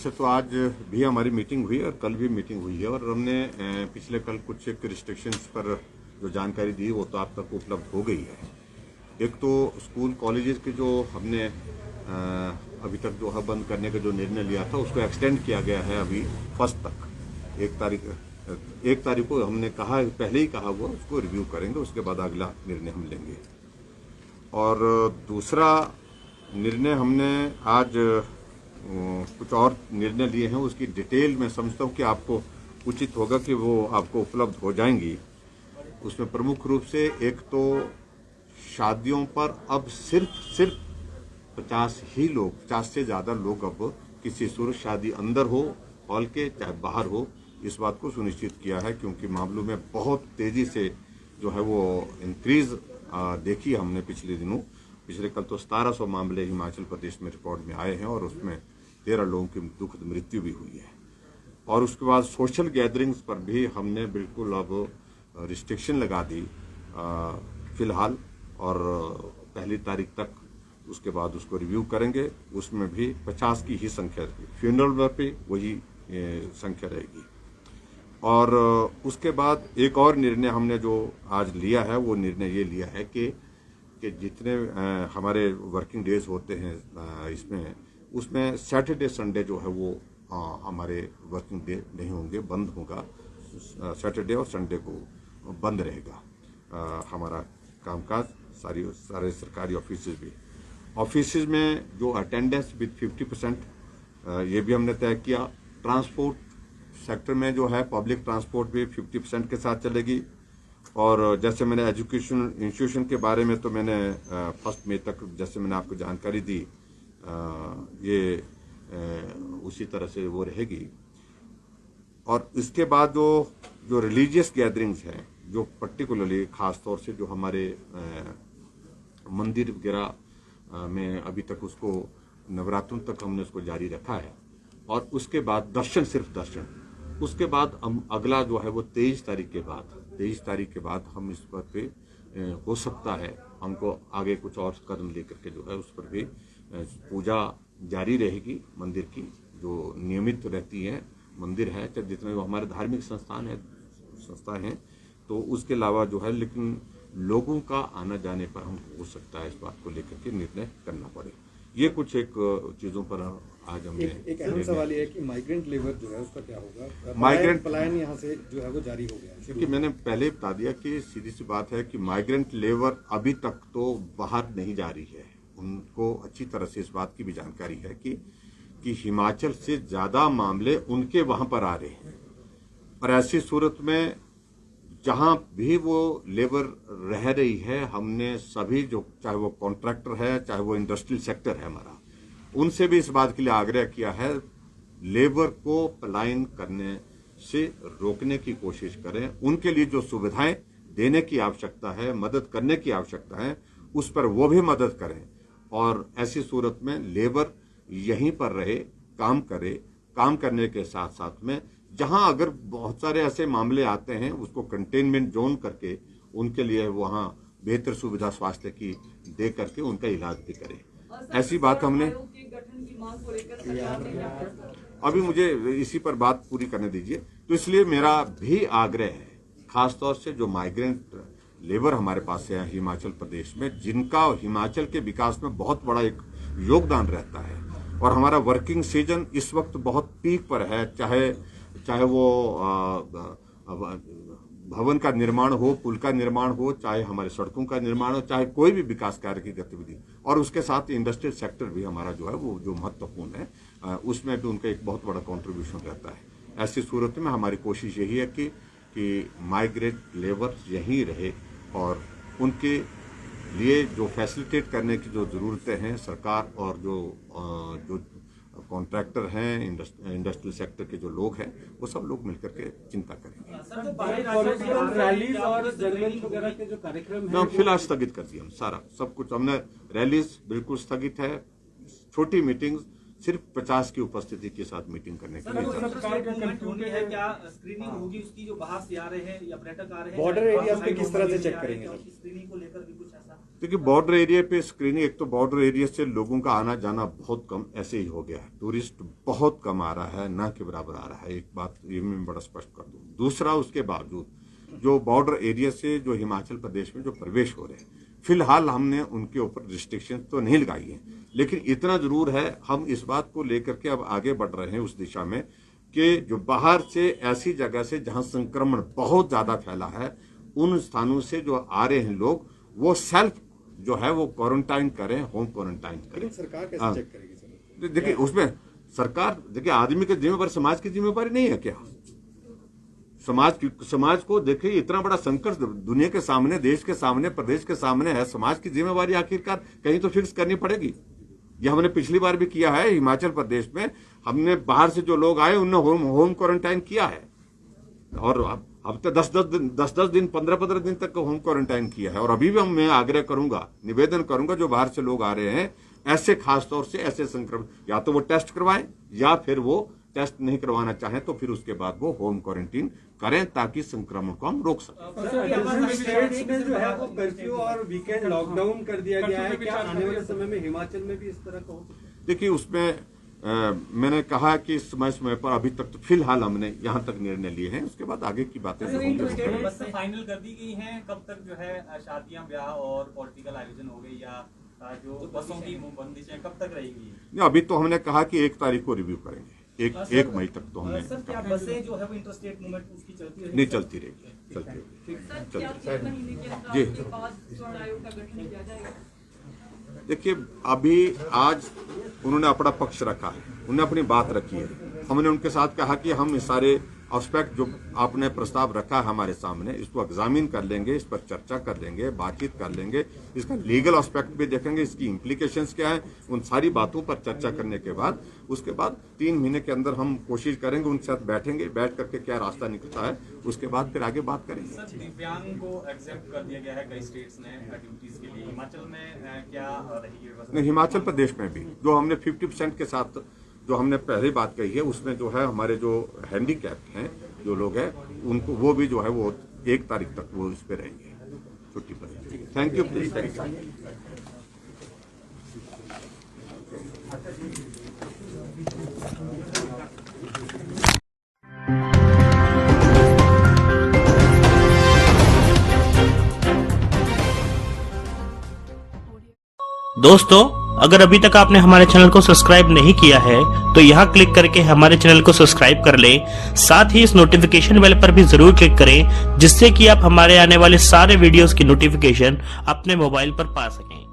वैसे तो आज भी हमारी मीटिंग हुई और कल भी मीटिंग हुई है और हमने पिछले कल कुछ एक रिस्ट्रिक्शंस पर जो जानकारी दी वो तो आप तक उपलब्ध हो गई है। एक तो स्कूल कॉलेजेस के जो हमने अभी तक जो है बंद करने का जो निर्णय लिया था उसको एक्सटेंड किया गया है अभी 1 तक। 1 तारीख को हमने कहा, पहले ही कहा हुआ, उसको रिव्यू करेंगे, उसके बाद अगला निर्णय हम लेंगे। और दूसरा निर्णय हमने आज कुछ और निर्णय लिए हैं, उसकी डिटेल मैं समझता हूँ कि आपको उचित होगा कि वो आपको उपलब्ध हो जाएंगी। उसमें प्रमुख रूप से एक तो शादियों पर अब सिर्फ 50 ही लोग, 50 से ज़्यादा लोग अब किसी सूरत शादी अंदर हो हॉल के चाहे बाहर हो, इस बात को सुनिश्चित किया है क्योंकि मामलों में बहुत तेज़ी से जो है वो इंक्रीज देखी हमने पिछले दिनों। पिछले कल तो 1700 मामले हिमाचल प्रदेश में रिकॉर्ड में आए हैं और उसमें 13 लोगों की दुखद मृत्यु भी हुई है। और उसके बाद सोशल गैदरिंग्स पर भी हमने बिल्कुल अब रिस्ट्रिक्शन लगा दी फिलहाल, और 1 तारीख तक उसके बाद उसको रिव्यू करेंगे। उसमें भी 50 की ही संख्या रहेगी, फ्यूनरल पर भी वही संख्या रहेगी। और उसके बाद एक और निर्णय हमने जो आज लिया है वो निर्णय ये लिया है कि जितने हमारे वर्किंग डेज होते हैं इसमें, उसमें सैटरडे संडे जो है वो हमारे वर्किंग डे नहीं होंगे, बंद होगा। सैटरडे और संडे को बंद रहेगा हमारा कामकाज। सारे सरकारी ऑफिस में जो अटेंडेंस विद 50% ये भी हमने तय किया। ट्रांसपोर्ट सेक्टर में जो है पब्लिक ट्रांसपोर्ट भी 50% के साथ चलेगी। और जैसे मैंने एजुकेशन इंस्टीट्यूशन के बारे में तो मैंने 1 मई तक जैसे मैंने आपको जानकारी दी, ये उसी तरह से वो रहेगी। और इसके बाद जो रिलीजियस गैदरिंग्स हैं, जो पर्टिकुलरली खास तौर से जो हमारे मंदिर वगैरह में अभी तक उसको नवरात्रों तक हमने उसको जारी रखा है। और उसके बाद दर्शन, सिर्फ दर्शन। उसके बाद हम अगला जो है वो 23 तारीख के बाद हम इस पर पे हो सकता है हमको आगे कुछ और कदम लेकर के जो है उस पर भी पूजा जारी रहेगी। मंदिर की जो नियमित रहती है, मंदिर है चाहे जितने हमारे धार्मिक संस्थाएं हैं, तो उसके अलावा जो है, लेकिन लोगों का आना जाने पर हम हो सकता है इस बात को लेकर के निर्णय करना पड़े। ये कुछ एक चीज़ों पर आज हमने एक अहम सवाल ये है कि माइग्रेंट लेबर जो है उसका क्या होगा? माइग्रेंट पलायन यहाँ से जो है वो जारी हो गया है, क्योंकि मैंने पहले बता दिया कि सीधी सी बात है कि माइग्रेंट लेबर अभी तक तो बाहर नहीं जा रही है। उनको अच्छी तरह से इस बात की भी जानकारी है कि हिमाचल से ज़्यादा मामले उनके वहाँ पर आ रहे हैं। और ऐसी सूरत में जहाँ भी वो लेबर रह रही है, हमने सभी जो, चाहे वो कॉन्ट्रैक्टर है चाहे वो इंडस्ट्रियल सेक्टर है हमारा, उनसे भी इस बात के लिए आग्रह किया है लेबर को पलायन करने से रोकने की कोशिश करें। उनके लिए जो सुविधाएं देने की आवश्यकता है, मदद करने की आवश्यकता है, उस पर वो भी मदद करें। और ऐसी सूरत में लेबर यहीं पर रहे, काम करे, काम करने के साथ साथ में जहां अगर बहुत सारे ऐसे मामले आते हैं उसको कंटेनमेंट जोन करके उनके लिए वहां बेहतर सुविधा स्वास्थ्य की दे करके उनका इलाज भी करें। ऐसी बात हमने अभी, मुझे इसी पर बात पूरी करने दीजिए। तो इसलिए मेरा भी आग्रह है, खासतौर से जो माइग्रेंट लेबर हमारे पास है हिमाचल प्रदेश में, जिनका हिमाचल के विकास में बहुत बड़ा एक योगदान रहता है। और हमारा वर्किंग सीजन इस वक्त बहुत पीक पर है, चाहे वो भवन का निर्माण हो, पुल का निर्माण हो, चाहे हमारे सड़कों का निर्माण हो, चाहे कोई भी विकास कार्य की गतिविधि। और उसके साथ इंडस्ट्रियल सेक्टर भी हमारा जो है वो जो महत्वपूर्ण है, उसमें भी उनका एक बहुत बड़ा कंट्रीब्यूशन रहता है। ऐसी सूरत में हमारी कोशिश यही है कि माइग्रेंट लेबर यहीं रहे और उनके लिए जो फैसिलिटेट करने की जो ज़रूरतें हैं सरकार और जो कॉन्ट्रैक्टर हैं, इंडस्ट्रियल सेक्टर के जो लोग हैं, वो सब लोग मिलकर के चिंता करेंगे। रैलीज और जनमंच वगैरह के जो कार्यक्रम हैं फिलहाल स्थगित कर दिया, सारा सब कुछ हमने। रैलीज बिल्कुल स्थगित है, छोटी मीटिंग सिर्फ 50 की उपस्थिति के साथ मीटिंग करने के लिए। है क्या स्क्रीनिंग होगी उसकी, जो बाहर से आ रहे हैं या पर्यटक आ रहे हैं, बॉर्डर एरियाज पे किस तरह से चेक करेंगे? स्क्रीनिंग को लेकर भी कुछ ऐसा देखिए बॉर्डर एरिया पे स्क्रीनिंग, एक तो बॉर्डर एरिया से लोगों का आना जाना बहुत कम ऐसे ही हो गया है, टूरिस्ट बहुत कम आ रहा है, ना के बराबर आ रहा है, एक बात ये मैं बड़ा स्पष्ट कर दूं। दूसरा, उसके बावजूद जो बॉर्डर एरिया से जो हिमाचल प्रदेश में जो प्रवेश हो रहे हैं, फिलहाल हमने उनके ऊपर रिस्ट्रिक्शन तो नहीं लगाई है, लेकिन इतना जरूर है हम इस बात को लेकर के अब आगे बढ़ रहे हैं उस दिशा में कि जो बाहर से ऐसी जगह से जहां संक्रमण बहुत ज्यादा फैला है, उन स्थानों से जो आ रहे हैं लोग, वो सेल्फ जो है वो क्वारंटाइन करें, होम क्वारंटाइन करें। सरकार कैसे चेक करेगी सर? देखिए उसमें सरकार, देखिए आदमी की जिम्मेवारी समाज की जिम्मेवारी नहीं है क्या? समाज को देखिए इतना बड़ा संकट दुनिया के सामने, देश के सामने, प्रदेश के सामने है, समाज की जिम्मेवारी आखिरकार कहीं तो फिक्स करनी पड़ेगी। ये हमने पिछली बार भी किया है हिमाचल प्रदेश में, हमने बाहर से जो लोग आए उन्हें होम क्वारंटाइन किया है, और अब तो 10 दिन 15 दिन तक होम क्वारंटाइन किया है। और अभी भी मैं आग्रह करूंगा, निवेदन करूंगा, जो बाहर से लोग आ रहे हैं ऐसे, खास तौर से ऐसे संक्रमण, या तो वो टेस्ट करवाएं या फिर वो टेस्ट नहीं करवाना चाहें तो फिर उसके बाद वो होम क्वारंटीन करें, ताकि संक्रमण को हम रोक सकें। स्टेट्स में जो है वो कर्फ्यू और वीकेंड लॉकडाउन कर दिया गया है, क्या आने वाले समय में हिमाचल में भी इस तरह का हो सकता है? देखिए उसमें मैंने कहा कि समय पर अभी तक तो फिलहाल हमने यहाँ तक निर्णय लिए हैं, उसके बाद आगे की बातें जो होंगी। बसें फाइनल कर दी गई हैं, कब तक जो है शादियां, ब्याह और पॉलिटिकल आयोजन हो गए, या जो बसों की बंदिशें कब तक रहेंगी? अभी तो हमने कहा कि 1 तारीख को रिव्यू करेंगे, एक मई तक तो हमने। सर क्या बसें जो है वो इंटरस्टेट मूवमेंट उसकी चलती रहेगी? नहीं, चलती रहेगी, चलती रहेगी जी। देखिए अभी आज उन्होंने अपना पक्ष रखा है, उन्होंने अपनी बात रखी है, हमने उनके साथ कहा कि हम इस सारे एस्पेक्ट जो आपने प्रस्ताव रखा है हमारे सामने, इसको एग्जामिन कर लेंगे, इस पर चर्चा कर लेंगे, बातचीत कर लेंगे, इसका लीगल एस्पेक्ट भी देखेंगे, इसकी इम्प्लीकेशंस क्या है, उन सारी बातों पर चर्चा करने के बाद उसके बाद 3 महीने के अंदर हम कोशिश करेंगे, उनके साथ बैठेंगे, बैठ करके क्या रास्ता निकलता है उसके बाद फिर आगे बात करेंगे। सर दिव्यांग को एक्सेप्ट कर दिया गया है कई स्टेट्स ने ड्यूटीज के लिए, हिमाचल में क्या रहेगी व्यवस्था? नहीं, हिमाचल प्रदेश में भी जो हमने 50% के साथ जो हमने पहले बात कही है, उसमें जो है हमारे जो हैंडीकैप्ड हैं जो लोग हैं, उनको वो भी जो है वो 1 तारीख तक वो इस पे रहेंगे, छुट्टी पर। Thank you please. दोस्तों, अगर अभी तक आपने हमारे चैनल को सब्सक्राइब नहीं किया है तो यहाँ क्लिक करके हमारे चैनल को सब्सक्राइब कर लें, साथ ही इस नोटिफिकेशन बेल पर भी जरूर क्लिक करें, जिससे कि आप हमारे आने वाले सारे वीडियोस की नोटिफिकेशन अपने मोबाइल पर पा सकें।